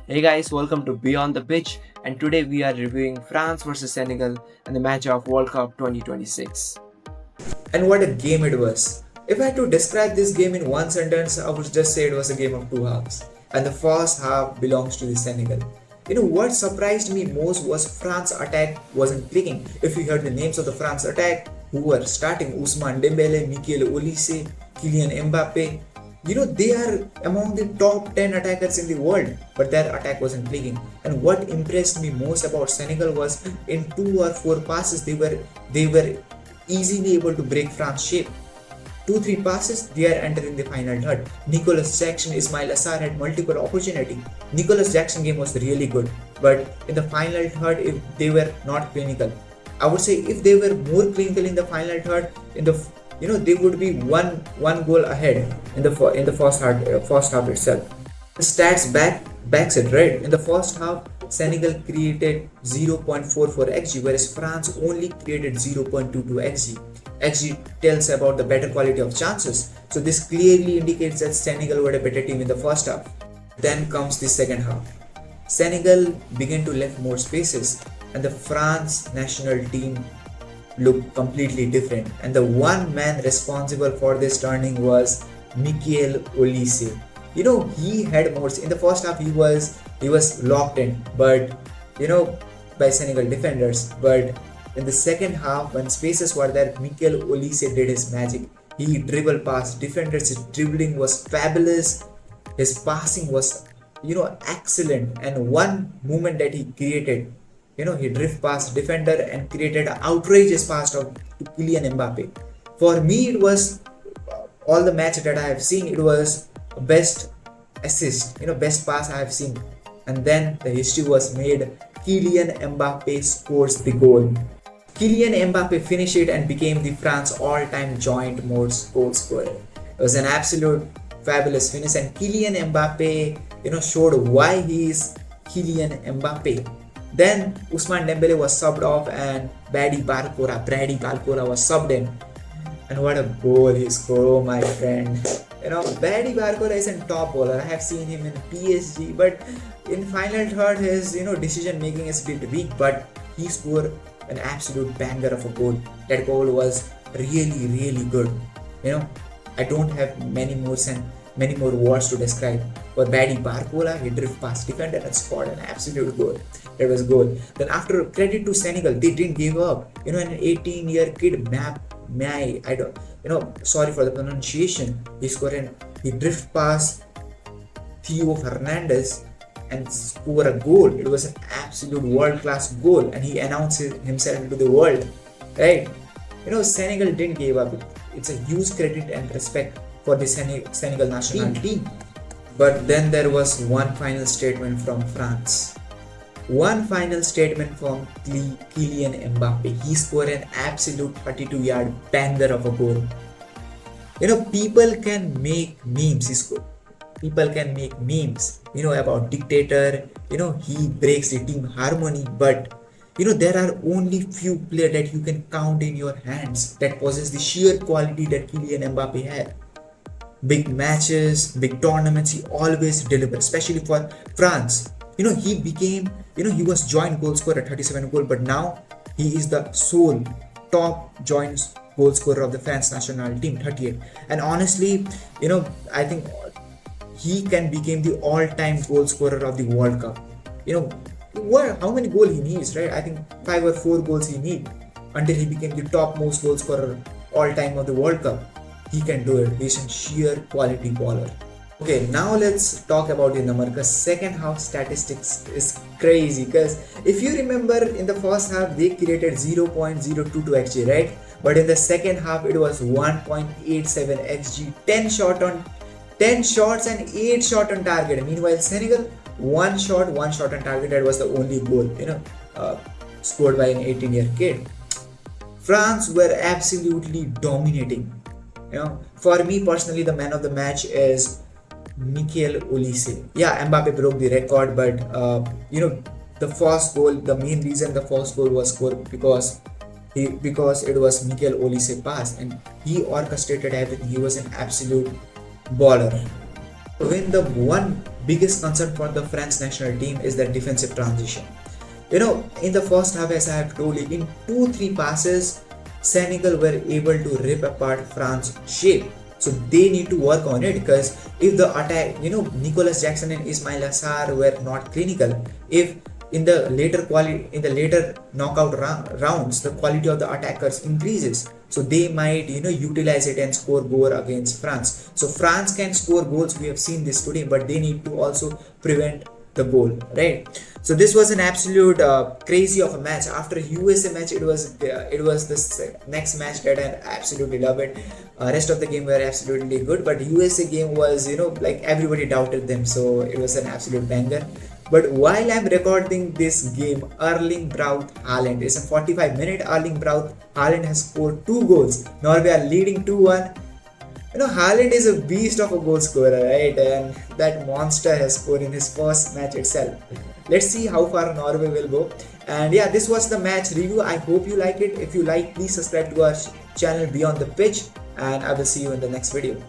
Hey guys, welcome to Beyond the Pitch, and today we are reviewing France versus Senegal and the match of World Cup 2026. And what a game it was. If I had to describe this game in one sentence, I would just say it was a game of two halves. And the first half belongs to the Senegal. What surprised me most was France attack wasn't clicking. If you heard the names of the France attack, who were starting Ousmane Dembele, Michael Olise, Kylian Mbappé, they are among the top 10 attackers in the world, but their attack wasn't clicking. And what impressed me most about Senegal was in two or four passes they were easily able to break France shape. 2-3 passes, they are entering the final third. Nicolas Jackson, Ismail Assar had multiple opportunity. Nicolas Jackson game was really good, but in the final third, if they were not clinical, I would say if they were more clinical in the final third, they would be one goal ahead in the first half itself. The stats backs it, right. In the first half, Senegal created 0.44 xg, whereas France only created 0.22 xg. XG tells about the better quality of chances, so this clearly indicates that Senegal were a better team in the first half. Then comes the second half. Senegal began to left more spaces, and the France national team looked completely different. And the one man responsible for this turning was Michael Olise. He had more in the first half. He was locked in, but by Senegal defenders. But in the second half, when spaces were there, Michael Olise did his magic. He dribbled past defenders. His dribbling was fabulous. His passing was, excellent. And one movement that he created, he drift past defender and created an outrageous pass to Kylian Mbappé. For me, it was all the match that I have seen. It was best assist, best pass I have seen. And then the history was made. Kylian Mbappé scores the goal. Kylian Mbappé finished it and became the France all-time joint most goal scorer. It was an absolute fabulous finish, and Kylian Mbappé, showed why he is Kylian Mbappé. Then Ousmane Dembele was subbed off, and Brady Barcola was subbed in. And what a goal he scored, oh my friend. Brady Barcola is a top bowler. I have seen him in PSG, but in final third, his decision making is a bit weak, but he scored an absolute banger of a goal. That goal was really, really good. I don't have many more words to describe. But Brady Barcola, he drift past defender and scored an absolute goal. That was goal. Then after credit to Senegal, they didn't give up. An 18-year kid, I don't, sorry for the pronunciation. He drift past Theo Fernandez and score a goal. It was an absolute world-class goal, and he announced himself to the world, right? Senegal didn't give up. It's a huge credit and respect for the Senegal national team. But then there was one final statement from France. One final statement from Kylian Mbappé. He scored an absolute 32-yard banger of a goal. People can make memes. People can make memes, about dictator. He breaks the team harmony. But, there are only few players that you can count in your hands that possess the sheer quality that Kylian Mbappé had. Big matches, big tournaments, he always delivers, especially for France. He became, he was joint goal scorer at 37 goal, but now he is the sole top joint goal scorer of the France national team, 38. And honestly, I think he can become the all-time goal scorer of the World Cup. How many goals he needs, right? I think 5 or 4 goals he need until he became the top most goal scorer all-time of the World Cup. He can do it. He's a sheer quality baller. Okay, now let's talk about the number, because second half statistics is crazy. Because if you remember, in the first half they created 0.022 xg, right? But in the second half it was 1.87 xg, 10 shots and 8 shot on target. Meanwhile Senegal, one shot on target. That was the only goal scored by an 18-year kid. France were absolutely dominating. For me personally, the man of the match is Michael Olise. Yeah, Mbappe broke the record, but the first goal, the main reason the first goal was scored because it was Michael Olise pass, and he orchestrated everything. He was an absolute baller. Win the one biggest concern for the French national team is their defensive transition. In the first half, as I have told you, in 2-3 passes, Senegal were able to rip apart France's shape. So they need to work on it, because if the attack, Nicolas Jackson and Ismail Assar were not clinical, if in the later knockout rounds the quality of the attackers increases, so they might utilize it and score goal against France. So France can score goals, we have seen this today, but they need to also prevent the goal, right? So this was an absolute crazy of a match. After USA match, it was this next match that I absolutely love it. Rest of the game were absolutely good, but USA game was like everybody doubted them, so it was an absolute banger. But while I'm recording this game, Erling Braut Haaland, it's a 45-minute. Erling Braut Haaland has scored 2 goals. Norway are leading 2-1. Haaland is a beast of a goal scorer, right? And that monster has scored in his first match itself. Let's see how far Norway will go. And yeah, this was the match review. I hope you like it. If you like, please subscribe to our channel Beyond the Pitch, and I will see you in the next video.